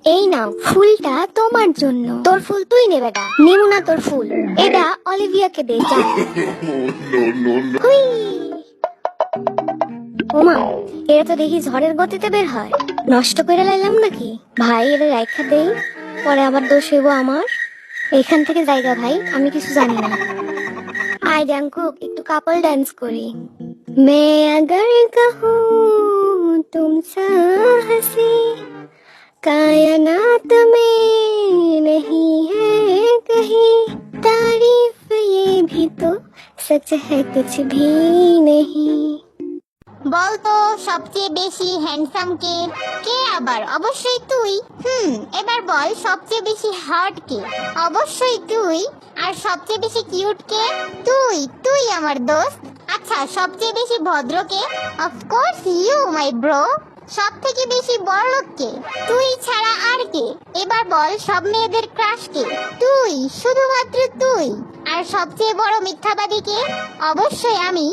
এই নাও ফুলটা তোমার জন্য। তোর ফুল তুই নে বেটা, নিমু না তোর ফুল। এটা অলিভিয়াকে দে যা। হুই। ওমা, এরা তো দেখি ঝড়ের গতিতে বের হয়। নষ্ট করে লাইলাম নাকি? ভাই এদের রাইখা দেই, পরে আবার দোষ হইব আমার। এখান থেকে জায়গা ভাই, আমি কিছু জানি না। আই জাঙ্কুক, একটু কাপল ডান্স করি। मैं अगर कहूँ तुमसे हंसी कायनात में नहीं है कहीं, तारीफ ये भी तो सच है कुछ भी नहीं। বলতো সবচেয়ে বেশি হ্যান্ডসাম কে? কে আবার? অবশ্যই তুই। এবার বল সবচেয়ে বেশি হট কে? অবশ্যই তুই। আর সবচেয়ে বেশি কিউট কে? তুই। তুই আমার দোস্ত। আচ্ছা, সবচেয়ে বেশি ভদ্র কে? Of course you my bro. সব থেকে বেশি বড়লোক কে? তুই ছাড়া আর কে? এবার বল সব মেয়েদের ক্রাশ কে? তুই, শুধুমাত্র তুই। আর সবচেয়ে বড় মিথ্যাবাদী কে? অবশ্যই আমি।